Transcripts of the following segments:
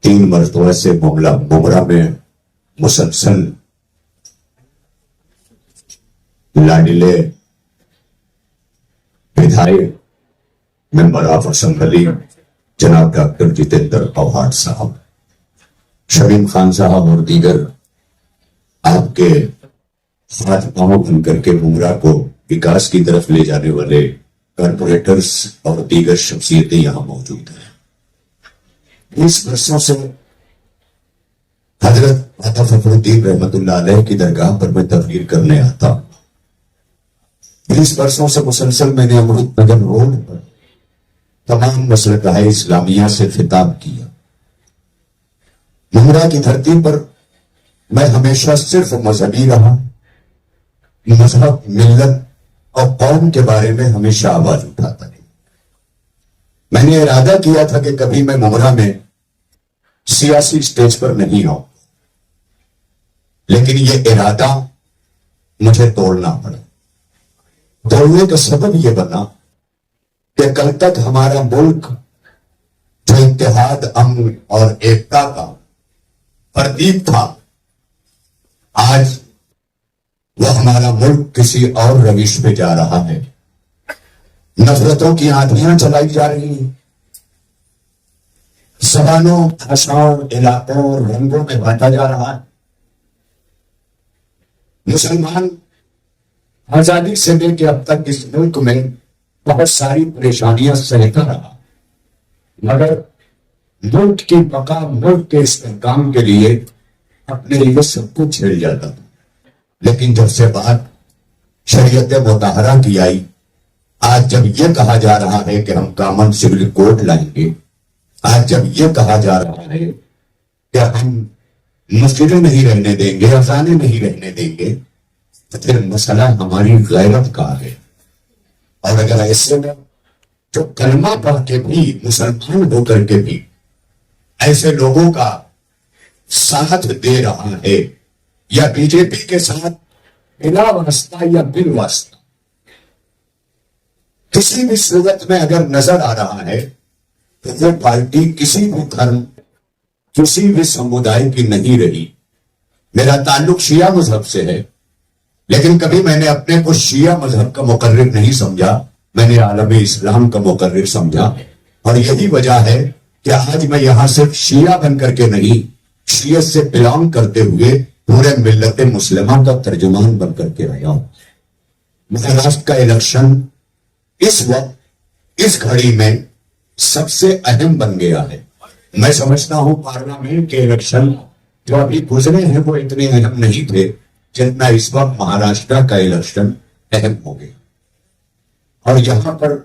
3 مرتبہ سے ممرہ میں مسلسل لاڈلے ودھائک ممبر آف اسمبلی جناب ڈاکٹر جتیندر اوہاٹ صاحب، شمیم خان صاحب اور دیگر آپ کے ہاتھ پاؤں بن کر کے ممرہ کو وکاس کی طرف لے جانے والے کارپوریٹرز اور دیگر شخصیتیں یہاں موجود ہیں۔ 20 برسوں سے حضرت عطا فخر الدین رحمت اللہ علیہ کی درگاہ پر میں تقریر کرنے آتا۔ 20 برسوں سے مسلسل میں نے امرت نگر روڈ پر تمام مسلکہ اسلامیہ سے خطاب کیا۔ ممرہ کی دھرتی پر میں ہمیشہ صرف مذہبی رہا، مذہب، ملت اور قوم کے بارے میں ہمیشہ آواز اٹھاتا ہے۔ میں نے ارادہ کیا تھا کہ کبھی میں ممرہ میں سیاسی سٹیج پر نہیں آؤں، لیکن یہ ارادہ مجھے توڑنا پڑا۔ توڑنے کا سبب یہ بنا کہ کل تک ہمارا ملک جو اتحاد، امن اور ایکتا کا پردیپ تھا، آج وہ ہمارا ملک کسی اور روش پہ جا رہا ہے۔ نفرتوں کی آندھیاں چلائی جا رہی ہیں، زبانوں، بھاشاؤں، علاقوں اور رنگوں میں بانٹا جا رہا ہے۔ مسلمان آزادی سے لے کے اب تک اس ملک میں بہت ساری پریشانیاں سہتا رہا، مگر ملک کی بقا، ملک کے استحکام کے لیے اپنے لیے سب کچھ چھیڑ جاتا تھا۔ لیکن جب سے بات شریعت مطہرہ کی آئی، آج جب یہ کہا جا رہا ہے کہ ہم کامن سول کوڈ لائیں گے، آج جب یہ کہا جا رہا ہے کہ ہم مسجدیں نہیں رہنے دیں گے، اذانیں نہیں رہنے دیں گے، تو پھر مسئلہ ہماری غیرت کا ہے۔ اور اگر ایسے میں جو کلمہ پڑھ کے بھی، مسلمان ہو کر کے بھی ایسے لوگوں کا ساتھ دے رہا ہے، یا بی جے پی کے ساتھ بلا واسطہ یا بال واسطہ کسی بھی صورت میں اگر نظر آ رہا ہے تو وہ پارٹی کسی بھی دھرم، کسی بھی سمودائے کی نہیں رہی۔ میرا تعلق شیعہ مذہب سے ہے، لیکن کبھی میں نے اپنے کو شیعہ مذہب کا مقرر نہیں سمجھا، میں نے عالم اسلام کا مقرر سمجھا۔ اور یہی وجہ ہے کہ آج میں یہاں صرف شیعہ بن کر کے نہیں، شیعت سے بلانگ کرتے ہوئے پورے ملت مسلمہ کا ترجمان بن کر کے آیا ہوں۔ مہاراشٹر کا الیکشن اس وقت، اس گھڑی میں سب سے اہم بن گیا ہے۔ میں سمجھتا ہوں پارلیمنٹ کے الیکشن جو ابھی گزرے ہیں وہ اتنے اہم نہیں تھے جتنا اس وقت مہاراشٹر کا الیکشن اہم ہو گیا۔ اور یہاں پر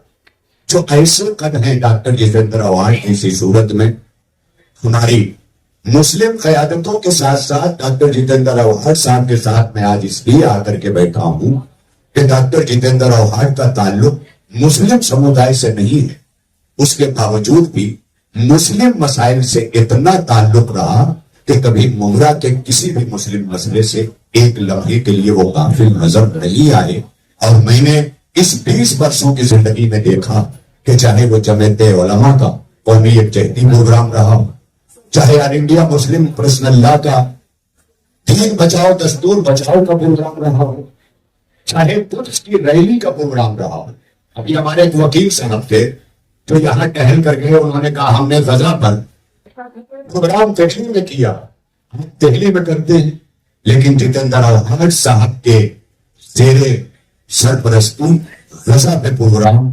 جو ایسے قد ہیں ڈاکٹر جتیندر اوہاٹ اسی صورت میں ہماری مسلم قیادتوں کے ساتھ ساتھ ڈاکٹر جتیندر اوہاٹ صاحب کے ساتھ میں آج اس لیے آ کر کے بیٹھا ہوں کہ ڈاکٹر جتیندر اوہاٹ کا تعلق مسلم سمودائے سے نہیں ہے، اس کے باوجود بھی مسلم مسائل سے اتنا تعلق رہا کہ کبھی ممرہ کے کسی بھی مسلم مسئلے سے ایک لمحے کے لیے وہ غافل نظر نہیں آئے۔ اور میں نے اس 20 برسوں کی زندگی میں دیکھا کہ چاہے وہ جمعیت علماء کا قومی یکجہتی پروگرام رہا ہو، چاہے آل انڈیا مسلم پرسنل لا کا دین بچاؤ دستور بچاؤ کا پروگرام رہا ہو، چاہے قدس کی ریلی کا پروگرام رہا ہو۔ ابھی ہمارے ایک وکیل صاحب تھے جو یہاں ٹہل کر گئے، انہوں نے کہا ہم نے غزہ پر پروگرام دہلی میں کیا، ہم دہلی میں کرتے ہیں، لیکن جتیندر اوہاٹ صاحب کے زیر سرپرستی غزہ پہ پروگرام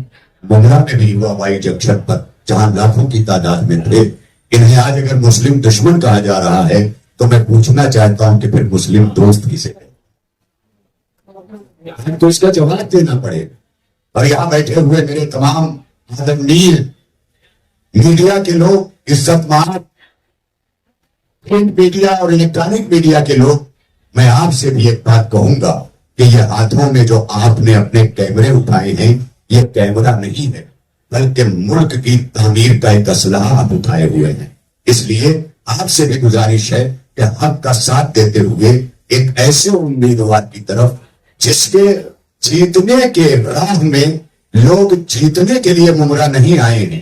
ممرہ میں بھی ہوا، وائی جنکشن پر، جہاں لاکھوں کی تعداد میں تھے۔ انہیں آج اگر مسلم دشمن کہا جا رہا ہے تو میں پوچھنا چاہتا ہوں کہ پھر مسلم دوست کسے ہے؟ تو اس کا جواب دینا پڑے۔ اور یہاں بیٹھے ہوئے میرے تمام عالمگیر میڈیا کے لوگ، عزت مآب پرنٹ میڈیا اور الیکٹرانک میڈیا کے لوگ، میں آپ سے بھی ایک بات کہوں گا کہ یہ ہاتھوں میں جو آپ نے اپنے کیمرے اٹھائے ہیں، یہ کیمرہ نہیں ہے، بلکہ ملک کی تعمیر کا ایک اسلحہ آپ اٹھائے ہوئے ہیں۔ اس لیے آپ سے بھی گزارش ہے کہ حق کا ساتھ دیتے ہوئے ایک ایسے امیدوار کی طرف جس کے جیتنے کے راہ میں لوگ جیتنے کے لیے ممرہ نہیں آئے ہیں،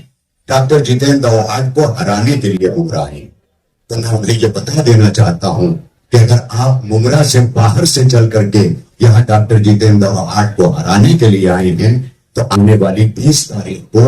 ڈاکٹر جتیندر اوہاٹ کو ہرانے کے لیے ممرہ آئے ہیں۔ تو میں انہیں یہ بتا دینا چاہتا ہوں کہ اگر آپ ممرا سے باہر سے چل کر کے یہاں ڈاکٹر جتیندر اوہاٹ کو ہرانے کے لیے آئے ہیں تو آنے والی 20 تاریخ کو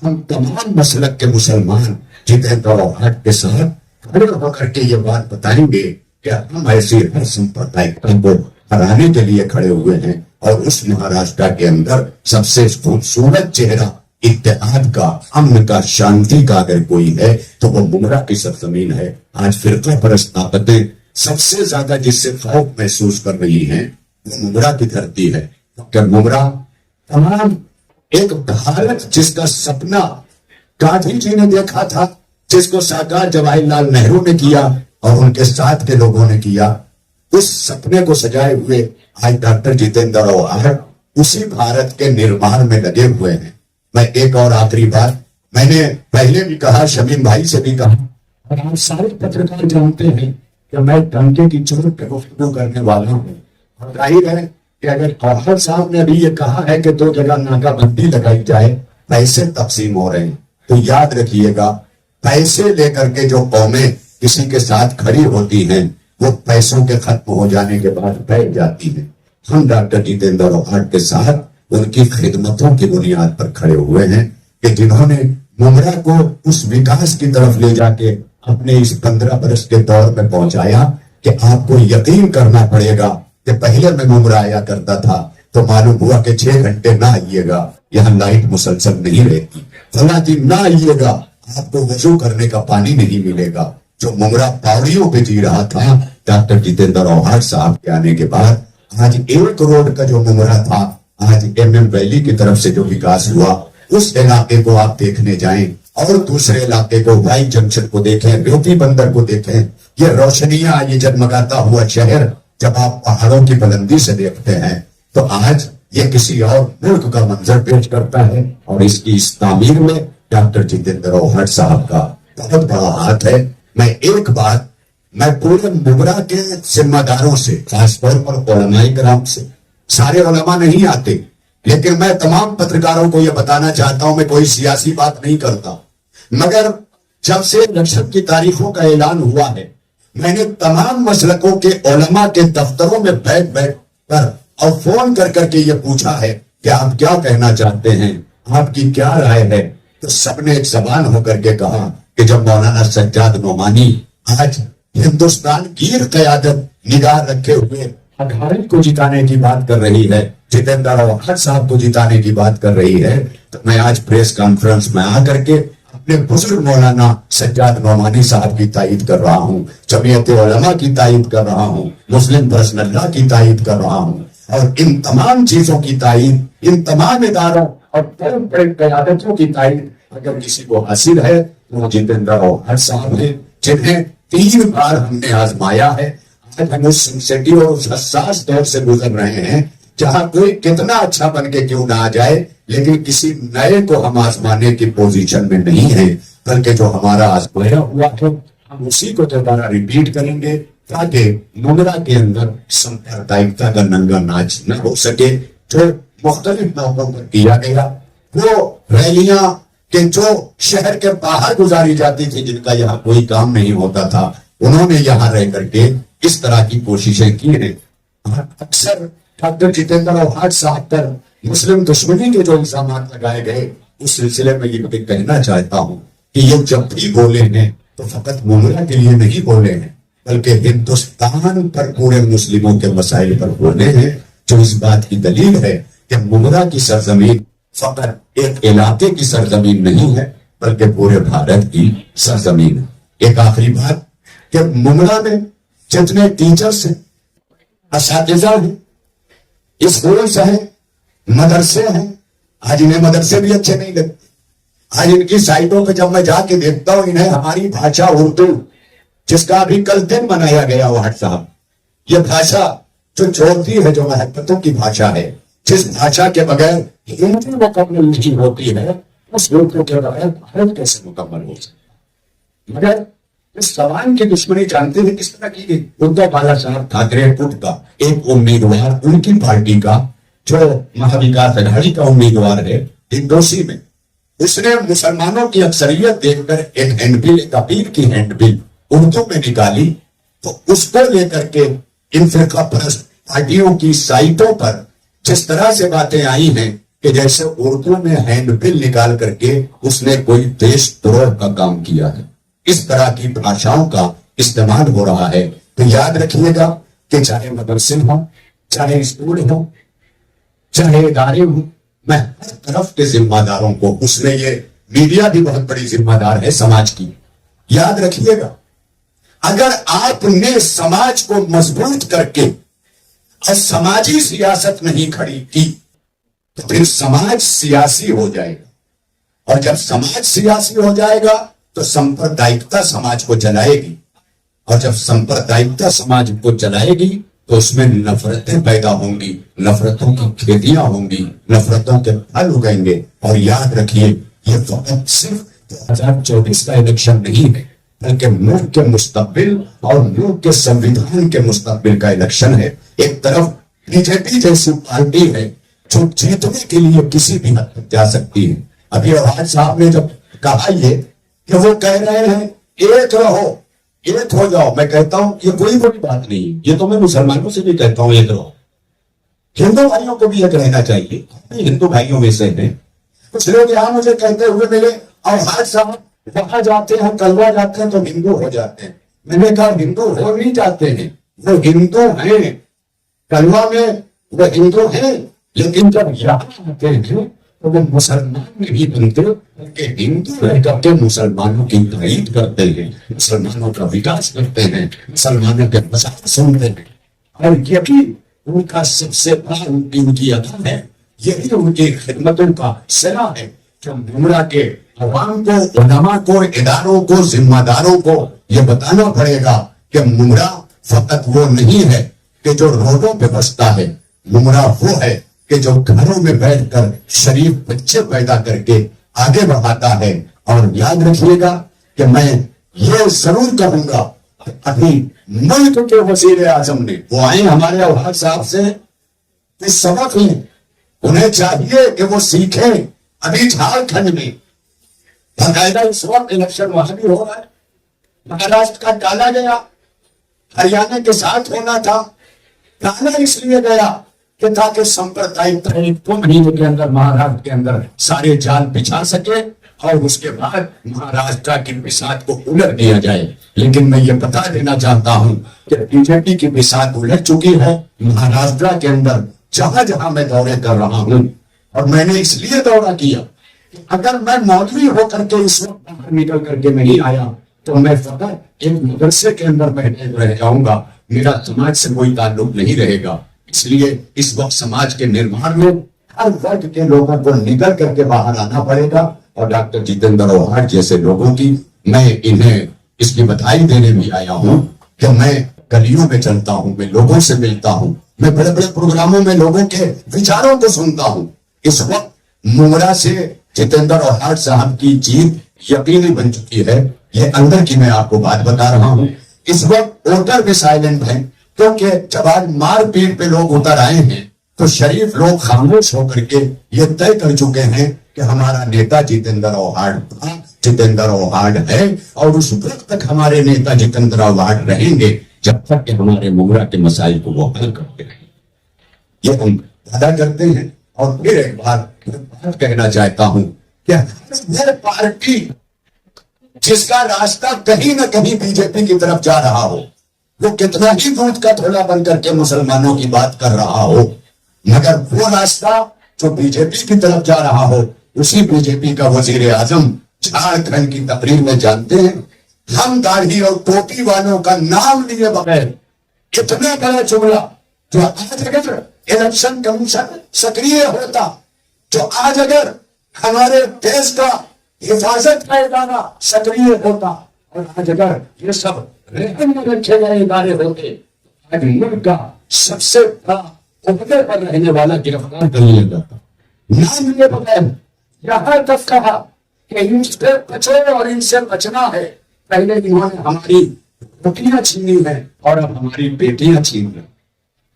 ہم تمام مسلک کے مسلمان جتیندر اوہاٹ کے ساتھ کھڑے ہو کر کے یہ بات بتائیں گے کہ ہم ایسی ہر سمپردائکتا کو ہرانے کے لیے کھڑے ہوئے ہیں، اور اس مہاراشٹر کے اندر سب سے خوبصورت چہرہ اتحاد کا، امن کا، شانتی کا اگر کوئی ہے تو وہ ممرا کی سرزمین ہے۔ آج فرقہ پرست طاقتیں سب سے زیادہ جس سے خوف محسوس کر رہی ہیں وہ ممرا کی دھرتی ہے، کیونکہ ممرا تمام ایک بھارت جس کا سپنا گاندھی جی نے دیکھا تھا، جس کو ساکار جواہر لال نہرو نے کیا اور ان کے ساتھ کے لوگوں نے کیا، اس سپنے کو سجائے ہوئے آج ڈاکٹر جتیندر اوہاٹ اسی بھارت کے نرمان میں لگے ہوئے ہیں۔ میں ایک اور آخری بات، میں نے پہلے بھی کہا، شمیم بھائی سے بھی کہا، اور آپ سارے پترکار جانتے ہیں کہ میں ڈنکے کی چوٹ پہ گفتگو کرنے والا ہوں، اور ظاہر ہے کہ اگر اوہاٹ صاحب نے ابھی یہ کہا ہے کہ 2 جگہ ناکہ بندی لگائی جائے، پیسے تقسیم ہو رہے ہیں، تو یاد رکھیے گا پیسے لے کر کے جو قومیں کسی کے ساتھ کھڑی ہوتی ہیں وہ پیسوں کے ختم ہو جانے کے بعد بیٹھ جاتی ہیں۔ ہم ڈاکٹر جتیندر اوہاٹ کے ساتھ ان کی خدمتوں کی بنیاد پر کھڑے ہوئے ہیں کہ جنہوں نے ممرا کو اس وکاس کی طرف لے جا کے اپنے اس 15 برس کے دور میں پہنچایا کہ آپ کو یقین کرنا پڑے گا کہ پہلے میں ممرا آیا کرتا تھا تو معلوم ہوا کہ 6 گھنٹے نہ آئیے گا، یہاں لائٹ مسلسل نہیں رہتی، فلاں دن نہ آئیے گا، آپ کو وضو کرنے کا پانی نہیں ملے گا۔ جو ممرا پاڑیوں پہ جی رہا تھا، ڈاکٹر جتیندر اوہاٹ صاحب کے آنے کے بعد آج 1 کروڑ کا جو ممرا تھا، آج ایم ویلی کی طرف سے جو وکاس ہوا، اس علاقے کو آپ دیکھنے جائیں اور دوسرے علاقے کو، وائی جنکشن کو دیکھیں، ریوتی بندر کو دیکھیں، یہ روشنیاں، یہ جگمگاتا ہوا شہر جب آپ پہاڑوں کی بلندی سے دیکھتے ہیں تو آج یہ کسی اور ملک کا منظر پیش کرتا ہے، اور اس کی اس تعمیر میں ڈاکٹر جتیندر اوہاٹ صاحب کا بہت بڑا ہاتھ ہے۔ میں ایک بات، میں پورے ممرا کے ذمہ داروں سے، خاص طور پر علماء کرام سے، سارے علماء نہیں آتے لیکن میں تمام پترکاروں کو یہ بتانا چاہتا ہوں، میں کوئی سیاسی بات نہیں کرتا، مگر جب سے الیکشن کی تاریخوں کا اعلان ہوا ہے میں نے تمام مسلکوں کے علماء کے دفتروں میں بیٹھ کر اور فون کر کے یہ پوچھا ہے کہ آپ کیا کہنا چاہتے ہیں، آپ کی کیا رائے ہے، تو سب نے ایک زبان ہو کر کے کہا کہ جب مولانا سجاد نعمانی آج ہندوستان کی قیادت نگاہ رکھے ہوئے اگاڑی کو جتانے کی بات کر رہی ہے، جتیندر اوہاٹ صاحب کو جتانے کی بات کر رہی ہے، تو میں آج پریس کانفرنس میں آ کر کے اپنے بزرگ مولانا سجاد نعمانی صاحب کی تائید کر رہا ہوں، جمعیت علماء کی تائید کر رہا ہوں، مسلم پرسنل اللہ کی تائید کر رہا ہوں، اور ان تمام چیزوں کی تائید، ان تمام اداروں اور بڑے قیادتوں کی تائید اگر کسی کو حاصل ہے تو وہ جتیندر اوہاٹ صاحب ہیں، جنہیں 3 بار ہم نے آزمایا ہے۔ آج ہم اس سینسیٹیو اور اس حساس دور سے گزر رہے ہیں جہاں کوئی کتنا اچھا بن کے کیوں نہ آ جائے لیکن کسی نئے کو ہم آزمانے کی پوزیشن میں نہیں ہے، بلکہ جو ہمارا آزمایا ہوا ہے ہم اسی کو دوبارہ ریپیٹ کریں گے تاکہ ممرا کے اندر سمپردائکتا کا ننگا ناچ نہ ہو سکے۔ جو مختلف موقعوں پر کیا گیا وہ ریلیاں کہ جو شہر کے باہر گزاری جاتی تھی، جن کا یہاں کوئی کام نہیں ہوتا تھا، انہوں نے یہاں رہ کر کے اس طرح کی کوششیں کی ہیں۔ اکثر ڈاکٹر جتیندر اوہاٹ صاحب پر مسلم دشمنی کے جو الزامات لگائے گئے، اس سلسلے میں یہ بھی کہنا چاہتا ہوں کہ یہ جب بھی بولے ہیں تو فقط ممرا کے لیے نہیں بولے ہیں بلکہ ہندوستان پر پورے مسلموں کے مسائل پر بولے ہیں، جو اس بات کی دلیل ہے کہ ممرا کی سرزمین فقط ایک علاقے کی سرزمین نہیں ہے بلکہ پورے بھارت کی سرزمین ہے۔ ایک آخری بات کہ ممرا میں جتنے ٹیچرز ہیں، اساتذہ ہیں، اسکولز ہیں، مدرسے ہیں، آج انہیں مدرسے بھی اچھے نہیں لگتے۔ آج ان کی سائٹوں پہ جب میں جا کے دیکھتا ہوں انہیں ہماری بھاشا اردو، جس کا ابھی کل دن منایا گیا اوہاٹ صاحب، یہ بھاشا جو چھوڑتی ہے، جو محبتوں کی بھاشا ہے، جس بھاشا کے بغیر ہندی مکمل نہیں ہوتی ہے، اس ملک کے بغیر بھارت کیسے مکمل ہو سکتی؟ مگر اس زبان کی دشمنی جانتے ہوئے کس طرح کی گئی؟ ادھو بالا صاحب ٹھاکرے پٹ کا ایک امیدوار ان کی پارٹی کا جو مہا وکاس اگاڑی کا امیدوار ہے ہندوسی میں، اس نے مسلمانوں کی اکثریت دیکھ کر ایک ہینڈ بل، ایک اپیل کی ہینڈ بل اردو میں نکالی تو اس کو لے کر کے ان فرقہ پرست پارٹیوں کی سائٹوں پر جس طرح سے باتیں آئی ہیں کہ جیسے اردو میں ہینڈ بل نکال کر کے اس نے کوئی دیش دروہ کا کام کیا ہے، اس طرح کی بھاشاؤں کا استعمال ہو رہا ہے۔ تو یاد رکھیے گا کہ چاہے مدرسے ہوں، چاہے اسکول ہوں، چاہے ادارے ہوں، میں ہر طرف کے ذمہ داروں کو، اس میں یہ میڈیا بھی بہت بڑی ذمہ دار ہے سماج کی، یاد رکھیے گا اگر آپ نے سماج کو مضبوط کر کے اور سماجی سیاست نہیں کھڑی کی تو پھر سماج سیاسی ہو جائے گا، اور جب سماج سیاسی ہو جائے گا تو سمپردائکتا سماج کو چلائے گی، اور جب سمپردائکتا سماج کو چلائے گی تو اس میں نفرتیں پیدا ہوں گی، نفرتوں کی کھیتیاں ہوں گی، نفرتوں کے پھل اگیں گے۔ اور یاد رکھیے یہ فقط صرف 2024 کا الیکشن نہیں ہے بلکہ ملک کے مستقبل اور ملک کے سنویدھان کے مستقبل کا الیکشن ہے۔ ایک طرف بی جے پی جیسی پارٹی ہے جو جیتنے کے لیے کسی بھی حد تک جا سکتی ہے۔ ابھی اواد صاحب نے جب کہا یہ کہ وہ کہہ رہے ہیں ایک رہو، ایک ہو جاؤ، میں کہتا ہوں یہ کوئی بڑی بات نہیں، یہ تو میں مسلمانوں سے بھی کہتا ہوں ایک رہو، ہندو بھائیوں کو بھی ایک رہنا چاہیے، ہندو بھائیوں میں سے ہیں کچھ لوگ یہاں مجھے کہتے ہوئے ملے اواد صاحب وہاں جاتے ہیں کلوا جاتے ہیں تو ہندو ہو جاتے ہیں۔ میں نے کہا ہندو ہو نہیں جاتے ہیں، وہ ہندو ہیں، کلوا میں وہ ہندو ہیں، لیکن جب یہاں آتے ہیں تو وہ مسلمان نہیں بنتے بلکہ ہندو رہ کر کے مسلمانوں کی تعریف کرتے ہیں، مسلمانوں کا وکاس کرتے ہیں، مسلمانوں کے مسائل سنتے ہیں، اور یہی ان کا سب سے بڑا ان کی ادا ہے، یہی ان کی خدمتوں کا صلہ ہے کہ گمراہ کے عوام کو، علماء کو، اداروں کو، ذمہ داروں کو یہ بتانا پڑے گا کہ گمراہ فقط وہ نہیں ہے کہ جو روڈوں پہ بستا ہے، گمراہ وہ ہے کہ جو گھروں میں بیٹھ کر شریف بچے پیدا کر کے آگے بڑھاتا ہے۔ اور یاد رکھیے گا کہ میں یہ ضرور کہوں گا، ابھی ملک کے وزیر اعظم نے وہ آئے ہمارے اواد صاحب سے اس سبق لیں، انہیں چاہیے کہ وہ سیکھیں۔ ابھی جھارکھنڈ میں باقاعدہ اس وقت الیکشن وہاں بھی ہو رہا ہے، مہاراشٹر کا ڈالا گیا، ہریانہ کے ساتھ ہونا تھا، ڈالا اس لیے گیا کہ تاکہ سمپردائکتا ایک 2 مہینے کے اندر مہاراشٹر کے اندر سارے جال بچھا سکے اور اس کے بعد مہاراشٹر کی بساط کو الٹ دیا جائے۔ لیکن میں یہ بتا دینا چاہتا ہوں کہ بی جے پی کی بساط الٹ چکی ہے مہاراشٹر کے اندر، جہاں جہاں میں دورے کر رہا ہوں، اور میں نے اس لیے دورہ کیا کہ اگر میں مولوی ہو کر کے اس وقت باہر نکل کر کے نہیں آیا تو میں فقط ایک مدرسے کے اندر محدود رہ جاؤں گا، میرا سماج سے کوئی تعلق نہیں رہے گا۔ اس لیے اس وقت سماج کے نرمان میں ہر ورگ کے لوگوں کو نکل کر کے باہر آنا پڑے گا، اور ڈاکٹر جتیندر اوہاڈ جیسے لوگوں کی میں انہیں اس کی بدھائی دینے بھی آیا ہوں کہ میں گلیوں میں چلتا ہوں، میں لوگوں سے ملتا ہوں، میں بڑے بڑے پروگراموں میں لوگوں کے وچاروں کو سنتا ہوں۔ اس وقت ممرا سے جتیندر اوہاڈ صاحب کی جیت یقینی بن چکی ہے، یہ اندر کی میں آپ کو بات بتا رہا ہوں۔ اس وقت ووٹر بھی سائلنٹ ہیں کیونکہ جب آج مار پیٹ پہ لوگ اتر آئے ہیں تو شریف لوگ خاموش ہو کر کے یہ طے کر چکے ہیں کہ ہمارا نیتا جتیندر اوہاڈ تھا، جتیندر اوہاڈ ہے، اور اس وقت تک ہمارے نیتا جتیندر اوہاڈ رہیں گے جب تک کہ ہمارے ممرا کے مسائل کو وہ حل کرتے رہیں۔ یہ ہم ادا کرتے ہیں۔ اور پھر ایک بات کہنا چاہتا ہوں کہ ہر پارٹی جس کا راستہ کہیں نہ کہیں بی جے پی کی طرف جا رہا ہو، وہ کتنا ہی دودھ کا تھولا بن کر کے مسلمانوں کی بات کر رہا ہو، مگر وہ راستہ جو بی جے پی کی طرف جا رہا ہو، اسی بی جے پی کا وزیر اعظم جھارکھنڈ کی تقریر میں جانتے ہیں، ہم داڑھی اور ٹوپی والوں کا نام لیے بغیر اتنا بڑا جملہ جو آج اگر الیکشن کمیشن سکریہ ہوتا، جو آج اگر ہمارے دیش کا حفاظت کا ادارہ سکریہ ہوتا، اور آج اگر یہ سب رہن میں رکھے گئے ادارے ہوتے، آج ملک کا سب سے بڑا عہدے پر رہنے والا گرفتار کر لیا جاتا۔ نام لیے بغیر یہاں تک کہا کہ ان سے بچو اور ان سے بچنا ہے، پہلے انہوں نے ہماری بیٹیاں چھینی ہیں اور اب ہماری بیٹیاں چھین رہے ہیں۔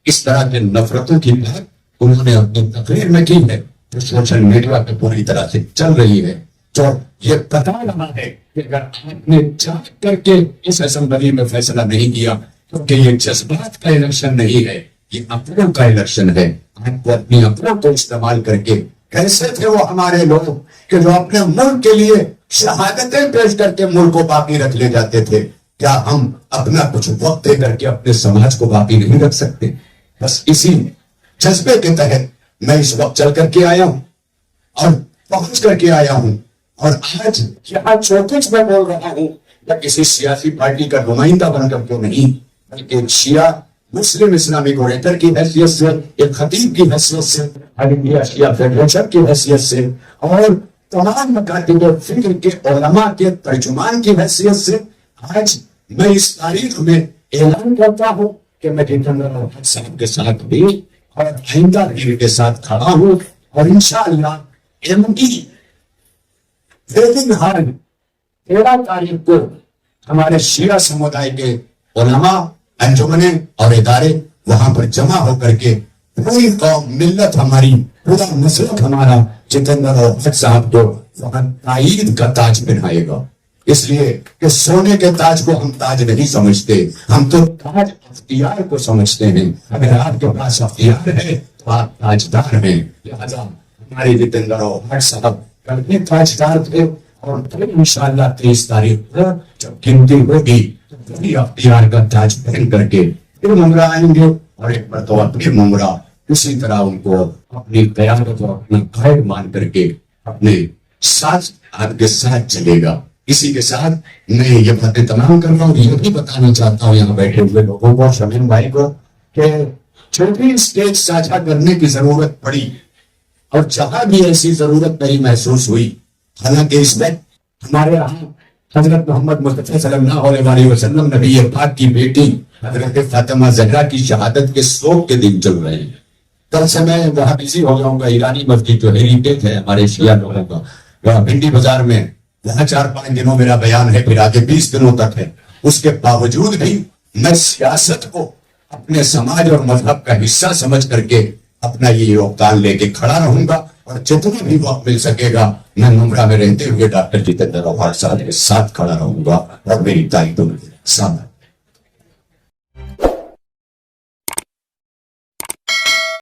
اس طرح کے نفرتوں کی بات انہوں نے اپنی تقریر میں کی ہے جو سوشل میڈیا پہ پوری طرح سے چل رہی ہے۔ تو یہ بتا رہا ہے کہ اگر آپ نے چاہ کر کے اس اسمبلی میں فیصلہ نہیں کیا، کیونکہ یہ جذبات کا الیکشن نہیں ہے، یہ عقلوں کا الیکشن ہے، آپ کو اپنی عقلوں کو استعمال کر کے، کیسے تھے وہ ہمارے لوگ کہ جو اپنے ملک کے لیے شہادتیں پیش کر کے ملک کو باقی رکھ لے جاتے تھے، کیا ہم اپنا کچھ وقت دے کر کے اپنے سماج کو باقی نہیں رکھ سکتے؟ بس اسی جذبے کے تحت میں اس وقت چل کر کے آیا ہوں اور پہنچ کر کے آیا ہوں، اور آج یہاں چوکچ میں بول رہا ہوں یا کسی سیاسی پارٹی کا نمائندہ بن کر کے نہیں، بلکہ ایک شیعہ مسلم اسلامک اوریٹر کی حیثیت سے، ایک خطیب کی حیثیت سے، حلیمیہ شیعہ فیڈریشن کی حیثیت سے، اور تمام مکاتب فکر کے علماء کے ترجمان کی حیثیت سے آج میں اس تاریخ میں اعلان کرتا ہوں کہ میں جتیندر اوہٹ صاحب کے ساتھ بھی اور آئندہ بھی کے ساتھ کھڑا ہوں، اور انشاءاللہ ایم کی ویڈنگ ہال 13 تاریخ کو ہمارے شیعہ سمودائے کے علماء، انجمنیں اور ادارے وہاں پر جمع ہو کر کے پوری قوم، ملت ہماری، پورا مسلک ہمارا جتیندر اوہٹ صاحب کو وہاں تائید کا تاج پہنائے گا، اس لیے کہ سونے کے تاج کو ہم تاج نہیں سمجھتے، ہم تو تاج اختیار کو سمجھتے ہیں۔ اگر آپ کے پاس اختیار ہے تو آپ تاجدار ہیں، لہذا ہمارے جتیندر اوہٹ صاحب کل بھی تاجدار تھے، اور پھر انشاءاللہ 23 تاریخ کو جب گنتی ہوگی تو پوری اختیار کا تاج پہن کر کے پھر ممرہ آئیں گے، اور ایک مرتبہ پھر ممرہ اسی طرح ان کو اپنی قیادت اور اپنا قائد مان کر کے اپنے ساتھ آپ کے ساتھ چلے گا۔ اسی کے ساتھ میں یہ باتیں تمام کر رہا ہوں، یہ بھی بتانا چاہتا ہوں یہاں بیٹھے ہوئے لوگوں کو، شمیم بھائی کو، کہ جو بھی اسٹیج ساجھا کرنے کی ضرورت پڑی اور جہاں بھی ایسی ضرورت نہیں محسوس ہوئی، حالانکہ اس میں ہمارے یہاں حضرت محمد مصطفیٰ صلی اللہ علیہ وسلم نبی پاک کی بیٹی حضرت فاطمہ زہرا کی شہادت کے سوگ کے دن چل رہے ہیں۔ کل سے میں وہاں بزی ہو جاؤں گا، ایرانی مسجد جو ہیریٹیج ہے ہمارے شیعہ لوگوں کا، وہاں بھنڈی بازار میں، وہاں 4-5 دنوں میرا بیان ہے، پھر آگے 20 دنوں تک ہے۔ اس کے باوجود بھی میں سیاست کو اپنے سماج اور مذہب کا حصہ سمجھ کر کے اپنا یہ یوگدان لے کے کھڑا رہوں گا، اور جتنا بھی وقت مل سکے گا میں ممرہ میں رہتے ہوئے ڈاکٹر جتیندر اوہٹ صاحب کے ساتھ کھڑا رہوں گا، اور میری تائید سامنے